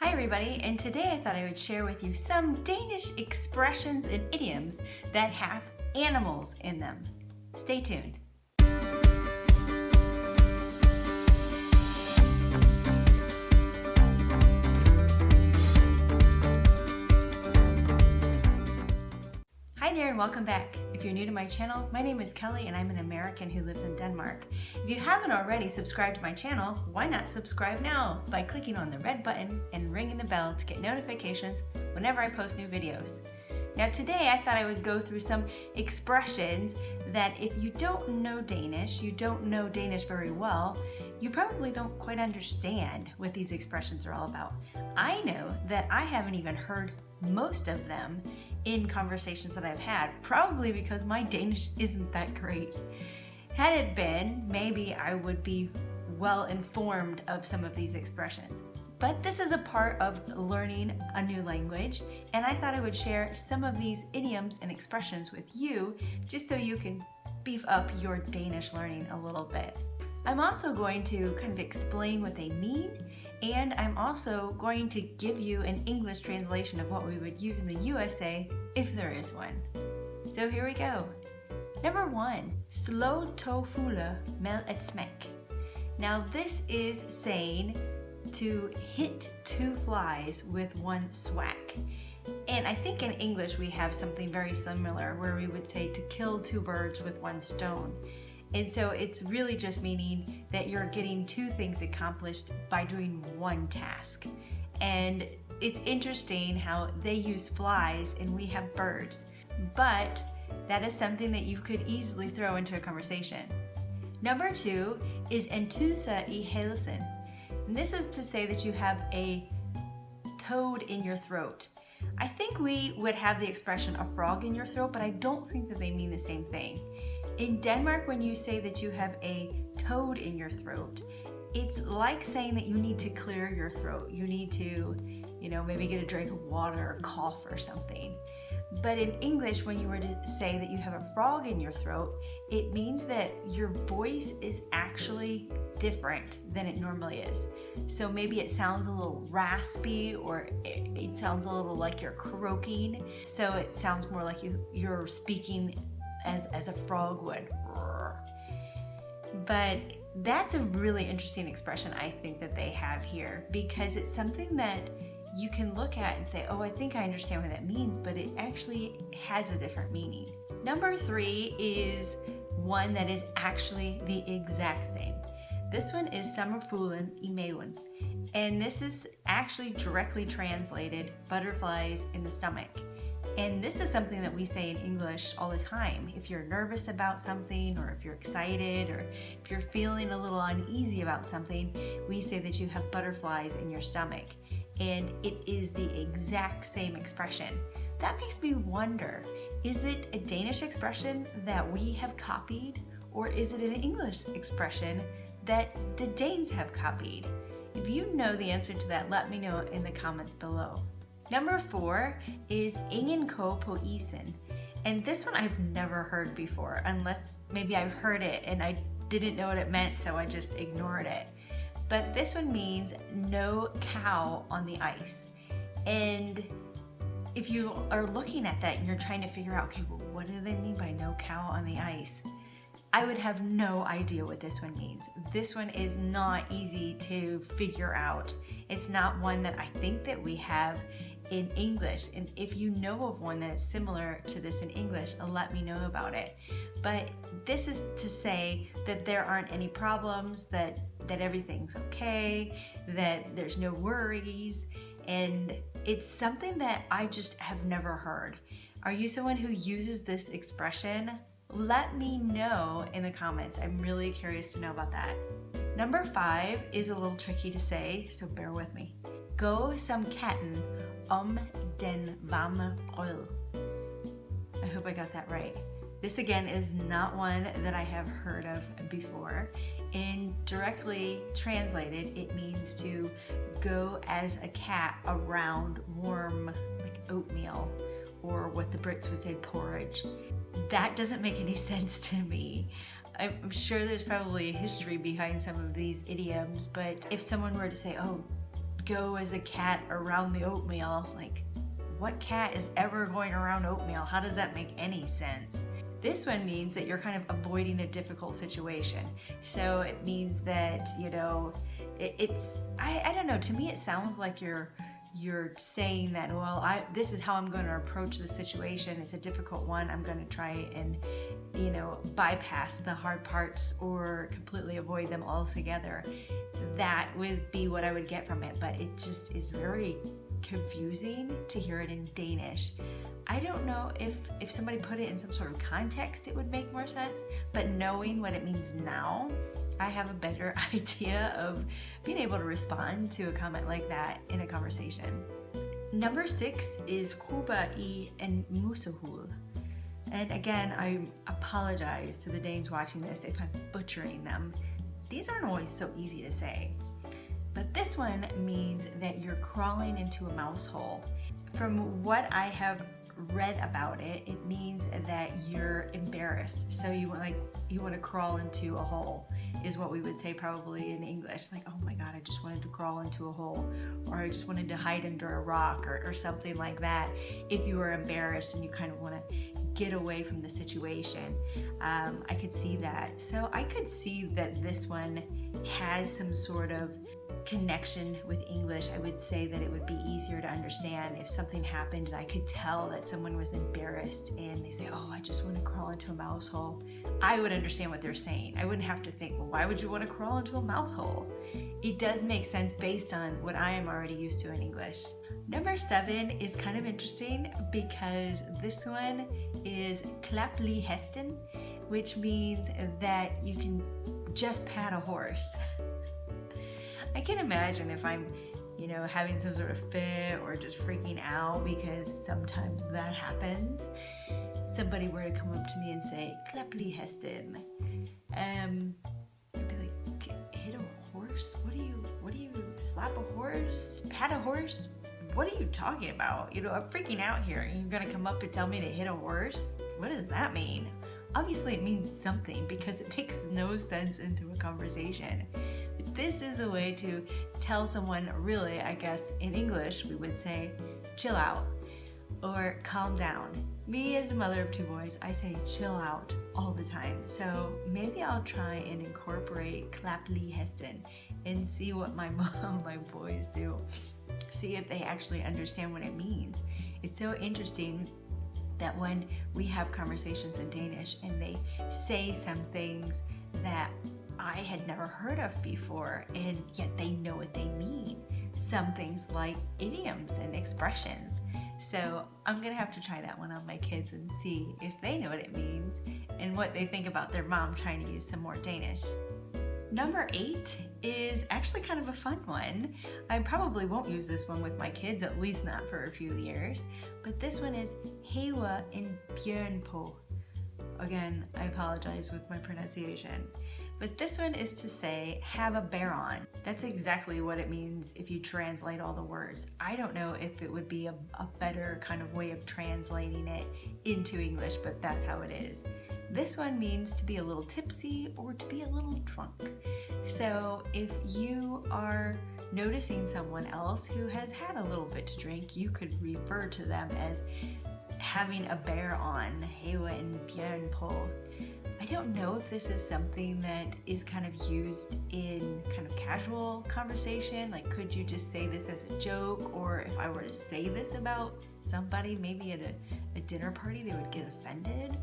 Hi everybody, and today I thought I would share with you some Danish expressions and idioms that have animals in them. Stay tuned. Hi there and welcome back. If you're new to my channel, my name is Kelly and I'm an American who lives in Denmark. If you haven't already subscribed to my channel, why not subscribe now by clicking on the red button and ringing the bell to get notifications whenever I post new videos. Now today I thought I would go through some expressions that if you don't know Danish, you don't know Danish very well, you probably don't quite understand what these expressions are all about. I know that I haven't even heard most of them in conversations that I've had, probably because my Danish isn't that great. Had it been, maybe I would be well informed of some of these expressions. But this is a part of learning a new language, and I thought I would share some of these idioms and expressions with you, just so you can beef up your Danish learning a little bit. I'm also going to kind of explain what they mean, and I'm also going to give you an English translation of what we would use in the USA if there is one. So here we go. Number 1, slå 2 fugle med et smæk. Now this is saying to hit 2 flies with 1 swack. And I think in English we have something very similar where we would say to kill 2 birds with 1 stone. And so it's really just meaning that you're getting 2 things accomplished by doing 1 task. And it's interesting how they use flies and we have birds, but that is something that you could easily throw into a conversation. Number 2 is tudse i halsen. And this is to say that you have a toad in your throat. I think we would have the expression a frog in your throat, but I don't think that they mean the same thing. In Denmark, when you say that you have a toad in your throat, it's like saying that you need to clear your throat. You need to, maybe get a drink of water or cough or something. But in English, when you were to say that you have a frog in your throat, it means that your voice is actually different than it normally is. So maybe it sounds a little raspy, or it sounds a little like you're croaking. So it sounds more like you're speaking as a frog would. But that's a really interesting expression I think that they have here, because it's something that you can look at and say, oh, I think I understand what that means, but it actually has a different meaning. Number 3 is one that is actually the exact same. This one is Sommerfugle i maven, and this is actually directly translated butterflies in the stomach. And this is something that we say in English all the time. If you're nervous about something, or if you're excited, or if you're feeling a little uneasy about something, we say that you have butterflies in your stomach. And it is the exact same expression. That makes me wonder, is it a Danish expression that we have copied, or is it an English expression that the Danes have copied? If you know the answer to that, let me know in the comments below. Number 4 is Ingen, isen. And this one I've never heard before, unless maybe I've heard it and I didn't know what it meant, so I just ignored it. But this one means no cow on the ice. And if you are looking at that and you're trying to figure out, okay, well, what do they mean by no cow on the ice? I would have no idea what this one means. This one is not easy to figure out. It's not one that I think that we have in English. And if you know of one that is similar to this in English, let me know about it. But this is to say that there aren't any problems, that everything's okay, that there's no worries. And it's something that I just have never heard. Are you someone who uses this expression? Let me know in the comments. I'm really curious to know about that. Number 5 is a little tricky to say, so bear with me. Gå som katten den varme grød. I hope I got that right. This again is not one that I have heard of before. And directly translated, it means to go as a cat around warm, like oatmeal, or what the Brits would say, porridge. That doesn't make any sense to me. I'm sure there's probably a history behind some of these idioms, but if someone were to say, oh, go as a cat around the oatmeal. Like, what cat is ever going around oatmeal? How does that make any sense? This one means that you're kind of avoiding a difficult situation. So it means that, you know, I don't know, to me it sounds like you're saying that, well, this is how I'm going to approach the situation. It's a difficult one. I'm going to try and, you know, bypass the hard parts or completely avoid them altogether. That would be what I would get from it, but it just is very confusing to hear it in Danish. I don't know if somebody put it in some sort of context it would make more sense, but knowing what it means now, I have a better idea of being able to respond to a comment like that in a conversation. Number 6 is kuba I en musehul. And again, I apologize to the Danes watching this if I'm butchering them. These aren't always so easy to say. But this one means that you're crawling into a mouse hole. From what I have read about it, it means that you're embarrassed. So you want to crawl into a hole is what we would say probably in English. Like, oh my God, I just wanted to crawl into a hole, or I just wanted to hide under a rock or something like that. If you were embarrassed and you kind of want to get away from the situation, I could see that. So I could see that this one has some sort of connection with English. I would say that it would be easier to understand if something happened and I could tell that someone was embarrassed and they say, oh, I just want to crawl into a mouse hole. I would understand what they're saying. I wouldn't have to think, well, why would you want to crawl into a mouse hole? It does make sense based on what I am already used to in English. Number 7 is kind of interesting because this one is Klap, lige, hesten, which means that you can just pat a horse. I can imagine if I'm, you know, having some sort of fit or just freaking out, because sometimes that happens. Somebody were to come up to me and say, Klap, lige, hesten. I'd be like, hit a horse? What do you slap a horse? Pat a horse? What are you talking about? You know, I'm freaking out here and you're gonna come up and tell me to hit a horse? What does that mean? Obviously it means something because it makes no sense into a conversation. This is a way to tell someone, really, I guess in English we would say chill out or calm down. Me as a mother of 2 boys, I say chill out all the time. So maybe I'll try and incorporate Klap, lige, hesten and see what my boys do. See if they actually understand what it means. It's so interesting that when we have conversations in Danish and they say some things that I had never heard of before, and yet they know what they mean. Some things like idioms and expressions. So I'm gonna have to try that one on my kids and see if they know what it means and what they think about their mom trying to use some more Danish. Number 8 is actually kind of a fun one. I probably won't use this one with my kids, at least not for a few years, but this one is hewa en bjørn på. Again, I apologize with my pronunciation. But this one is to say, have a bear on. That's exactly what it means if you translate all the words. I don't know if it would be a better kind of way of translating it into English, but that's how it is. This one means to be a little tipsy or to be a little drunk. So if you are noticing someone else who has had a little bit to drink, you could refer to them as having a bear on, hewa en bjørn på. I don't know if this is something that is kind of used in kind of casual conversation, like could you just say this as a joke, or if I were to say this about somebody, maybe at a dinner party, they would get offended.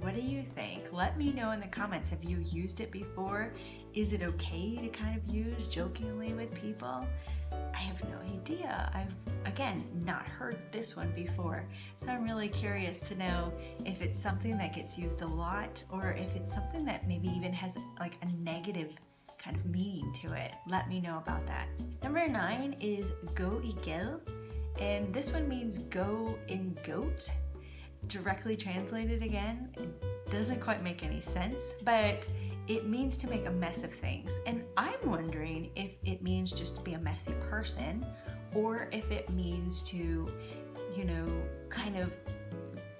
What do you think? Let me know in the comments. Have you used it before? Is it okay to kind of use jokingly with people? I have no idea. I've, again, not heard this one before. So I'm really curious to know if it's something that gets used a lot or if it's something that maybe even has like a negative kind of meaning to it. Let me know about that. Number 9 is gå I gæld, and this one means go in goat. Directly translated again, it doesn't quite make any sense, but it means to make a mess of things. And I'm wondering if it means just to be a messy person, or if it means to, you know, kind of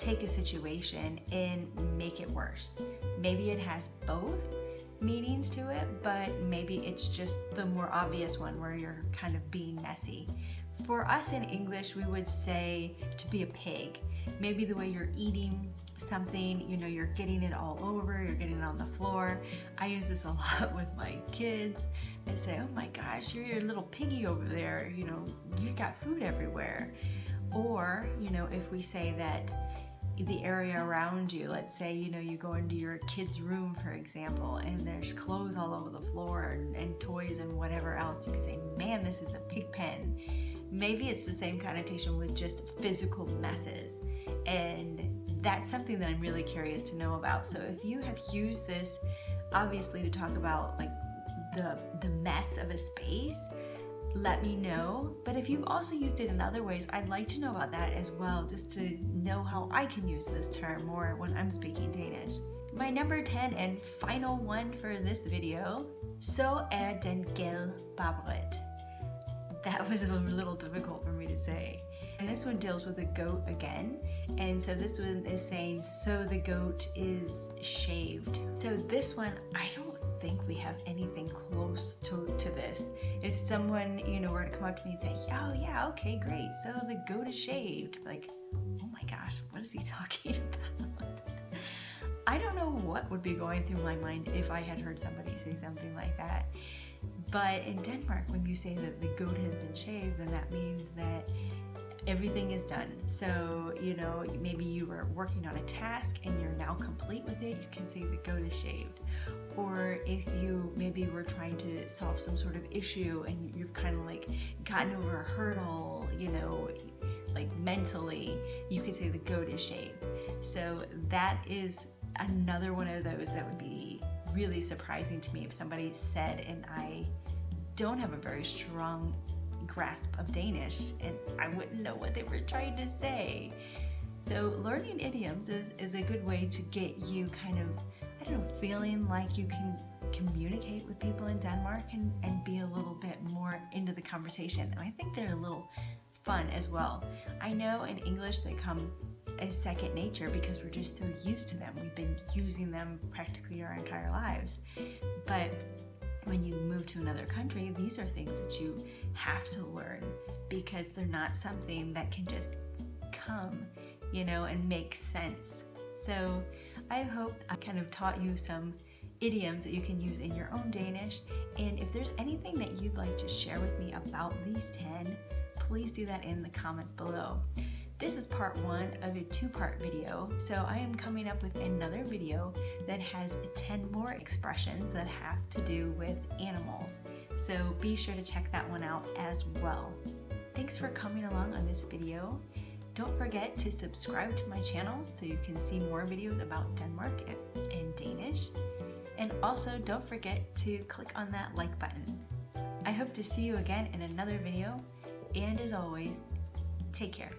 take a situation and make it worse. Maybe it has both meanings to it, but maybe it's just the more obvious one where you're kind of being messy. For us in English, we would say to be a pig. Maybe the way you're eating something, you know, you're getting it all over, you're getting it on the floor. I use this a lot with my kids. I say, oh my gosh, you're your little piggy over there, you know, you got food everywhere. Or, you know, if we say that the area around you, let's say, you know, you go into your kid's room, for example, and there's clothes all over the floor and toys and whatever else, you can say, man, this is a pig pen. Maybe it's the same connotation with just physical messes. And that's something that I'm really curious to know about. So if you have used this, obviously, to talk about like the mess of a space, let me know. But if you've also used it in other ways, I'd like to know about that as well, just to know how I can use this term more when I'm speaking Danish. My number 10 and final one for this video, så den gale babret. That was a little difficult for me to say. And this one deals with a goat again. And so this one is saying, so the goat is shaved. So this one, I don't think we have anything close to this. If someone, you know, were to come up to me and say, oh yeah, okay, great, so the goat is shaved. Like, oh my gosh, what is he talking about? I don't know what would be going through my mind if I had heard somebody say something like that. But in Denmark, when you say that the goat has been shaved, then that means that everything is done. So, you know, maybe you were working on a task and you're now complete with it, you can say the goat is shaved. Or if you maybe were trying to solve some sort of issue and you've kind of like gotten over a hurdle, you know, like mentally, you could say the goat is shaved. So that is another one of those that would be really surprising to me if somebody said, and I don't have a very strong grasp of Danish and I wouldn't know what they were trying to say. So learning idioms is a good way to get you kind of, I don't know, feeling like you can communicate with people in Denmark and be a little bit more into the conversation. And I think they're a little fun as well. I know in English they come as second nature because we're just so used to them. We've been using them practically our entire lives. But when you move to another country, these are things that you have to learn because they're not something that can just come, you know, and make sense. So I hope I kind of taught you some idioms that you can use in your own Danish. And if there's anything that you'd like to share with me about these 10, please do that in the comments below. This is part 1 of a 2-part video, so I am coming up with another video that has 10 more expressions that have to do with animals. So be sure to check that one out as well. Thanks for coming along on this video. Don't forget to subscribe to my channel so you can see more videos about Denmark and Danish. And also don't forget to click on that like button. I hope to see you again in another video, and as always, take care.